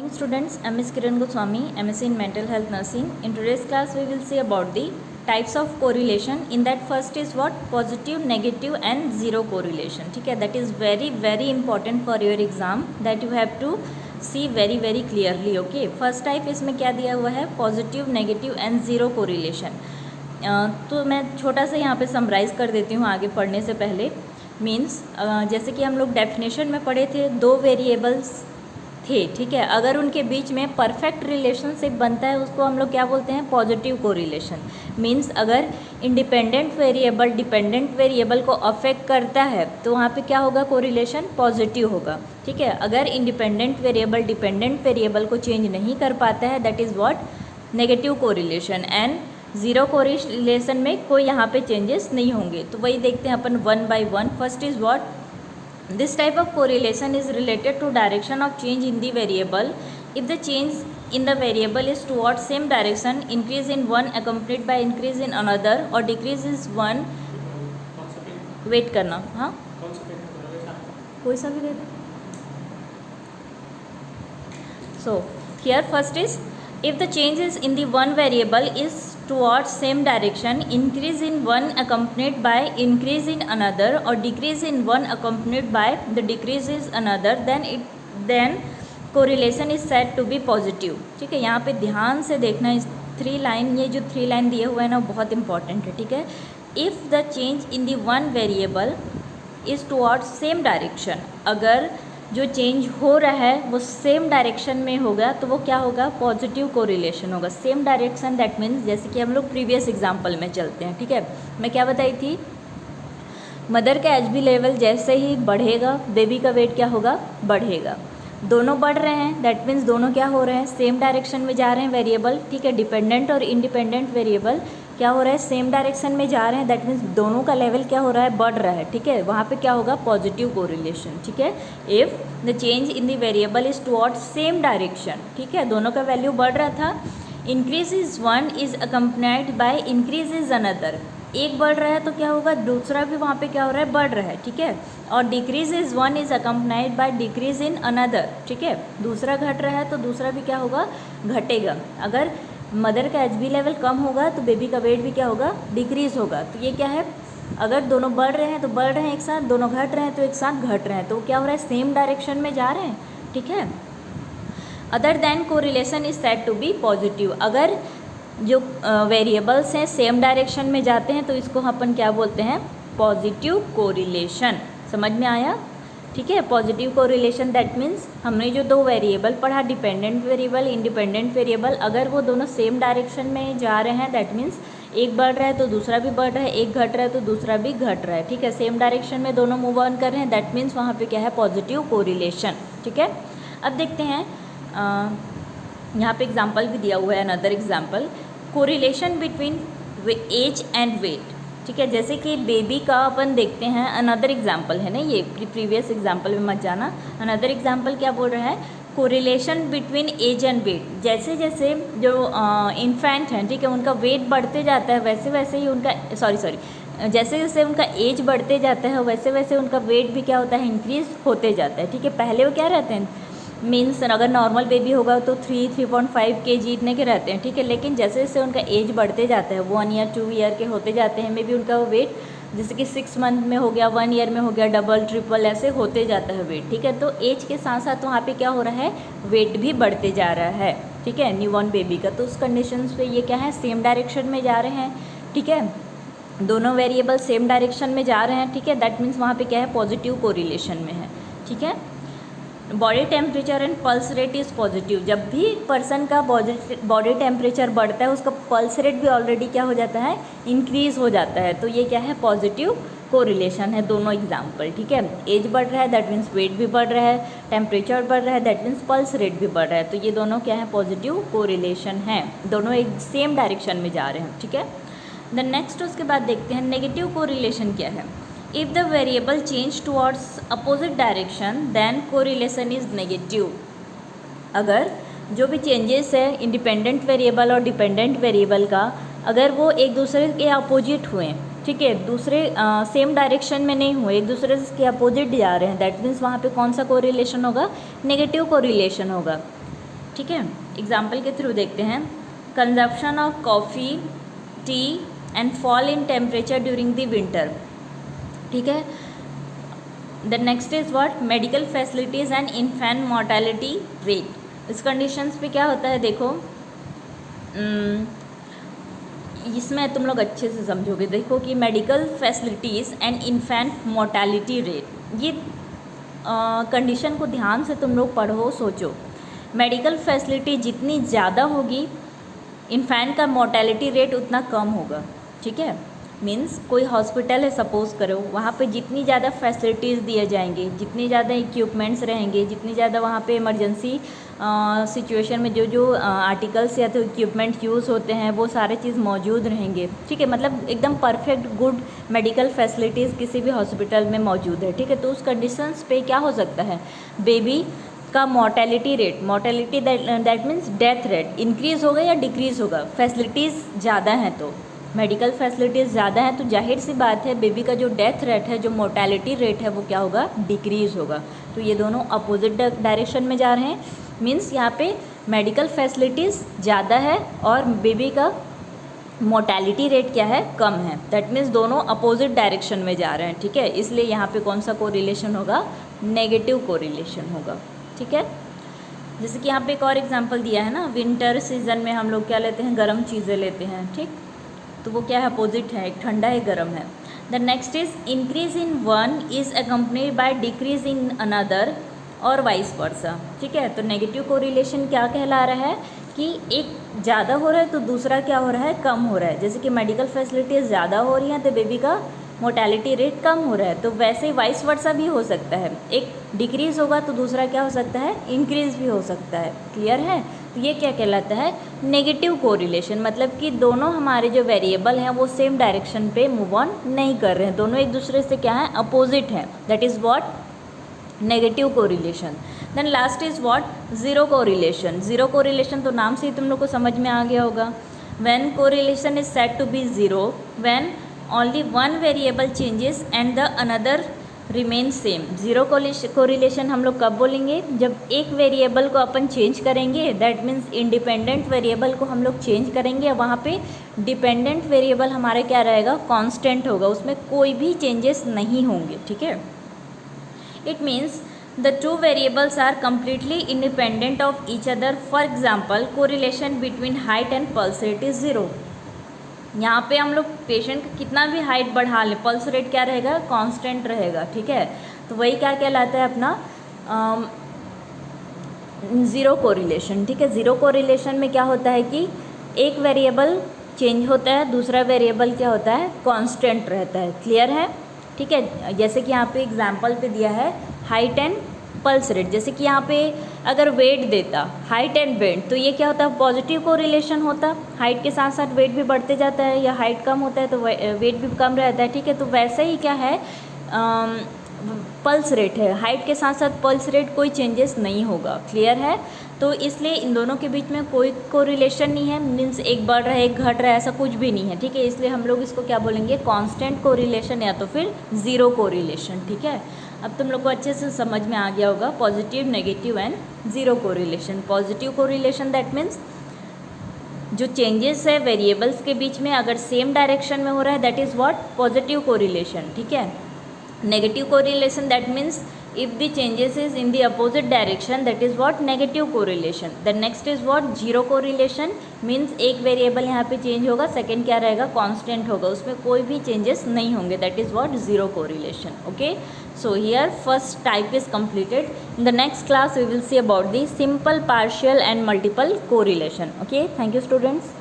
afternoon students, I am Ms. Kiran Goswami, MSc in Mental Health Nursing. In today's class we will see about the types of correlation. In that first is what? Positive, negative and zero correlation. ठीक है, that is very important for your exam, that you have to see very clearly. Okay, first type इसमें क्या दिया हुआ है? Positive, negative and zero correlation. तो मैं छोटा सा यहाँ पे समराइज़ कर देती हूँ आगे पढ़ने से पहले. मीन्स जैसे कि हम लोग डेफिनेशन में पढ़े थे, दो वेरिएबल्स थे, ठीक है, अगर उनके बीच में परफेक्ट रिलेशनशिप बनता है उसको हम लोग क्या बोलते हैं? Positive correlation. मीन्स अगर इंडिपेंडेंट वेरिएबल डिपेंडेंट वेरिएबल को अफेक्ट करता है तो वहाँ पे क्या होगा? कोरिलेशन पॉजिटिव होगा. ठीक है, अगर इंडिपेंडेंट वेरिएबल डिपेंडेंट वेरिएबल को चेंज नहीं कर पाता है, that is what? Negative correlation. And zero correlation में कोई यहाँ पे चेंजेस नहीं होंगे. तो वही देखते हैं अपन one by one. First is what? This type of correlation is related to direction of change in the variable. If the change in the variable is towards same direction, increase in one accompanied by increase in another or decrease is one. Wait करना. हाँ, कोई सा भी दे दे. So here first is, if the change is in the one variable is towards same direction, increase in one accompanied by increase in another or decrease in one accompanied by the decrease is another, then correlation is said to be positive. ठीक है, यहाँ पे ध्यान से देखना इस three line, ये जो थ्री लाइन दिए हुए हैं ना बहुत इंपॉर्टेंट है. ठीक है, if the change in the one variable is towards same direction, अगर जो चेंज हो रहा है वो सेम डायरेक्शन में होगा तो वो क्या होगा? पॉजिटिव कोरिलेशन होगा. सेम डायरेक्शन दैट मीन्स, जैसे कि हम लोग प्रीवियस एग्जांपल में चलते हैं. ठीक है, मैं क्या बताई थी? मदर का एचबी लेवल जैसे ही बढ़ेगा बेबी का वेट क्या होगा? बढ़ेगा. दोनों बढ़ रहे हैं, दैट मीन्स दोनों क्या हो रहे हैं? सेम डायरेक्शन में जा रहे हैं वेरिएबल. ठीक है, डिपेंडेंट और इंडिपेंडेंट वेरिएबल क्या हो रहा है? सेम डायरेक्शन में जा रहे हैं, दैट मीन्स दोनों का लेवल क्या हो रहा है? बढ़ रहा है. ठीक है, वहाँ पे क्या होगा? Positive correlation. ठीक है, if the change in the variable is towards same direction. ठीक है, दोनों का वैल्यू बढ़ रहा था. Increase is one is accompanied by increase is another. एक बढ़ रहा है तो क्या होगा? दूसरा भी वहाँ पे क्या हो रहा है? बढ़ रहा है. ठीक है, और decrease is one is accompanied by decrease in another. ठीक है, दूसरा घट रहा है तो दूसरा भी क्या होगा? घटेगा. अगर मदर का एचबी लेवल कम होगा तो बेबी का वेट भी क्या होगा? डिक्रीज होगा. तो ये क्या है? अगर दोनों बढ़ रहे हैं तो बढ़ रहे हैं एक साथ, दोनों घट रहे हैं तो एक साथ घट रहे हैं, तो क्या हो रहा है? सेम डायरेक्शन में जा रहे हैं. ठीक है, other then correlation is said to be positive. अगर जो वेरिएबल्स हैं सेम डायरेक्शन में जाते हैं तो इसको अपन क्या बोलते हैं? Positive correlation. समझ में आया? ठीक है, पॉजिटिव कोरिलेशन दैट मीन्स हमने जो दो वेरिएबल पढ़ा, डिपेंडेंट वेरिएबल इंडिपेंडेंट वेरिएबल, अगर वो दोनों सेम डायरेक्शन में जा रहे हैं दैट मीन्स एक बढ़ रहा है तो दूसरा भी बढ़ रहा है, एक घट रहा है तो दूसरा भी घट रहा है. ठीक है, सेम डायरेक्शन में दोनों मूव ऑन कर रहे हैं, दैट मीन्स वहाँ पे क्या है? Positive correlation. ठीक है, अब देखते हैं, यहाँ पे एग्जाम्पल भी दिया हुआ है. Another example, correlation between age and weight. ठीक है, जैसे कि बेबी का अपन देखते हैं. अनदर एग्जाम्पल है ना, ये प्रीवियस एग्जाम्पल में मत जाना. अनदर एग्जाम्पल क्या बोल रहा है? Correlation between age and weight. जैसे जैसे जो इन्फेंट हैं, ठीक है, उनका वेट बढ़ते जाता है वैसे वैसे ही उनका जैसे जैसे उनका एज बढ़ते जाता है वैसे वैसे उनका वेट भी क्या होता है? इंक्रीज होते जाता है. ठीक है, पहले वो क्या रहते हैं? मीन्स अगर नॉर्मल बेबी होगा तो 3.5 kg इतने के रहते हैं. ठीक है, लेकिन जैसे जैसे उनका एज बढ़ते जाता है, 1 ईयर 2 ईयर के होते जाते हैं, मे बी उनका वेट जैसे कि 6 मंथ में हो गया, 1 ईयर में हो गया, डबल ट्रिपल ऐसे होते जाता है वेट. ठीक है, तो एज के साथ साथ वहाँ पे क्या हो रहा है? वेट भी बढ़ते जा रहा है. ठीक है, न्यूबॉर्न बेबी का. तो उस कंडीशंस पे ये क्या है? सेम डायरेक्शन में जा रहे हैं. ठीक है, दोनों वेरिएबल सेम डायरेक्शन में जा रहे हैं. ठीक है, दैट मीन्स वहाँ पे क्या है? पॉजिटिव कोरिलेशन में है. ठीक है, body temperature and pulse rate is positive. जब भी पर्सन का बॉडी टेम्परेचर बढ़ता है उसका पल्स रेट भी ऑलरेडी क्या हो जाता है? इंक्रीज़ हो जाता है. तो ये क्या है? पॉजिटिव कोरिलेशन है. दोनों एग्जाम्पल. ठीक है, एज बढ़ रहा है दैट मीन्स वेट भी बढ़ रहा है, टेम्परेचर बढ़ रहा है दैट मीन्स पल्स रेट भी बढ़ रहा है. तो ये दोनों क्या है? पॉजिटिव कोरिलेशन है. दोनों एक सेम डायरेक्शन में जा रहे हैं. ठीक है, द नेक्स्ट उसके बाद देखते हैं नेगेटिव कोरिलेशन क्या है. If the variable change towards opposite direction, then correlation is negative. अगर जो भी चेंजेस है इंडिपेंडेंट वेरिएबल और डिपेंडेंट वेरिएबल का, अगर वो एक दूसरे के अपोजिट हुए, ठीक है, दूसरे सेम डायरेक्शन में नहीं हुए, एक दूसरे के अपोजिट जा रहे हैं, दैट मीन्स वहाँ पे कौन सा कोरिलेशन होगा? नेगेटिव कोरिलेशन होगा. ठीक है, एग्जाम्पल के थ्रू देखते हैं। Consumption of coffee, T and fall in temperature during the winter. ठीक है, the next is what, medical facilities and infant mortality rate. इस कंडीशंस पे क्या होता है देखो, इसमें तुम लोग अच्छे से समझोगे। देखो कि medical facilities and infant mortality rate, ये कंडीशन को ध्यान से तुम लोग पढ़ो, सोचो। मेडिकल फैसिलिटी जितनी ज़्यादा होगी, इन्फेंट का मोर्टेलिटी रेट उतना कम होगा। ठीक है, मीन्स कोई हॉस्पिटल है सपोज़ करो, वहाँ पे जितनी ज़्यादा फैसिलिटीज़ दिए जाएंगे, जितनी ज़्यादा इक्विपमेंट्स रहेंगे, जितनी ज़्यादा वहाँ पे इमरजेंसी सिचुएशन में जो जो आर्टिकल्स या तो इक्विपमेंट यूज़ होते हैं वो सारे चीज़ मौजूद रहेंगे। ठीक है, मतलब एकदम परफेक्ट गुड मेडिकल फैसिलिटीज़ किसी भी हॉस्पिटल में मौजूद है। ठीक है, तो उस कंडीशंस पे क्या हो सकता है, बेबी का mortality rate, mortality that means death rate increase होगा या डिक्रीज़ होगा। फैसिलिटीज़ ज़्यादा हैं तो, मेडिकल फैसिलिटीज़ ज़्यादा हैं तो जाहिर सी बात है बेबी का जो डेथ रेट है, जो मोर्टेलिटी रेट है, वो क्या होगा, डिक्रीज़ होगा। तो ये दोनों अपोजिट डायरेक्शन में जा रहे हैं। मीन्स यहाँ पे मेडिकल फैसिलिटीज़ ज़्यादा है और बेबी का मोर्टेलिटी रेट क्या है, कम है। दैट मीन्स दोनों अपोजिट डायरेक्शन में जा रहे हैं। ठीक है, इसलिए यहाँ पे कौन सा कोरिलेशन होगा, नेगेटिव कोरिलेशन होगा। ठीक है, जैसे कि यहाँ पे एक और एग्जांपल दिया है ना, विंटर सीजन में हम लोग क्या लेते हैं, गर्म चीज़ें लेते हैं। ठीक, तो वो क्या है, अपोजिट है, एक ठंडा है, गर्म है। The next is increase in one is accompanied by decrease in another और वाइस वर्सा। ठीक है, तो नेगेटिव कोरिलेशन क्या कहला रहा है कि एक ज़्यादा हो रहा है तो दूसरा क्या हो रहा है, कम हो रहा है। जैसे कि मेडिकल फैसिलिटीज़ ज़्यादा हो रही हैं तो बेबी का मोर्टेलिटी रेट कम हो रहा है, तो वैसे ही वाइस वर्सा भी हो सकता है। एक डिक्रीज़ होगा तो दूसरा क्या हो सकता है, इंक्रीज़ भी हो सकता है। क्लियर है, तो ये क्या कहलाता है, नेगेटिव कोरिलेशन। मतलब कि दोनों हमारे जो वेरिएबल हैं वो सेम डायरेक्शन पे मूव ऑन नहीं कर रहे हैं, दोनों एक दूसरे से क्या है, अपोजिट हैं। That is what, negative correlation. Then last is what, zero correlation. Zero correlation तो नाम से ही तुम लोग को समझ में आ गया होगा। When correlation is said to be zero when only one variable changes and the other remain same. Zero correlation हम लोग कब बोलेंगे, जब एक वेरिएबल को अपन चेंज करेंगे, दैट मीन्स इंडिपेंडेंट वेरिएबल को हम लोग चेंज करेंगे, वहाँ पे डिपेंडेंट वेरिएबल हमारे क्या रहेगा, कांस्टेंट होगा, उसमें कोई भी चेंजेस नहीं होंगे। ठीक है, it means the two variables are completely independent of each other. For example, correlation between height and pulse rate is zero. यहाँ पे हम लोग पेशेंट का कितना भी हाइट बढ़ा लें, पल्स रेट क्या रहेगा, कांस्टेंट रहेगा। ठीक है, तो वही क्या कहलाता है अपना ज़ीरो कोरिलेशन। ठीक है, ज़ीरो कोरिलेशन में क्या होता है कि एक वेरिएबल चेंज होता है, दूसरा वेरिएबल क्या होता है, कांस्टेंट रहता है। क्लियर है, ठीक है। जैसे कि यहाँ पे एग्जांपल पे दिया है हाइट एंड पल्स रेट। जैसे कि यहाँ पे अगर वेट देता, हाइट एंड वेट, तो ये क्या होता है, पॉजिटिव कोरिलेशन होता। हाइट के साथ साथ वेट भी बढ़ते जाता है, या हाइट कम होता है तो वेट भी कम रहता है। ठीक है, तो वैसे ही क्या है, पल्स रेट है, हाइट के साथ साथ पल्स रेट कोई चेंजेस नहीं होगा। क्लियर है, तो इसलिए इन दोनों के बीच में कोई कोरिलेशन नहीं है। मीन्स एक बढ़ रहा है एक घट रहा है, ऐसा कुछ भी नहीं है। ठीक है, इसलिए हम लोग इसको क्या बोलेंगे, कांस्टेंट कोरिलेशन या तो फिर ज़ीरो कोरिलेशन। ठीक है, अब तुम लोग को अच्छे से समझ में आ गया होगा positive, negative and zero correlation. Positive correlation that means जो चेंजेस है वेरिएबल्स के बीच में अगर सेम डायरेक्शन में हो रहा है, that is what, positive correlation. ठीक है, negative correlation that means if the changes is in the opposite direction, that is what, negative correlation. The next is what, zero correlation means एक variable यहाँ पे change होगा, second क्या रहेगा, constant होगा, उसमें कोई भी चेंजेस नहीं होंगे, that is what, zero correlation. Okay, so here first type is completed. In the next class we will see about the simple partial and multiple correlation. Okay, thank you students.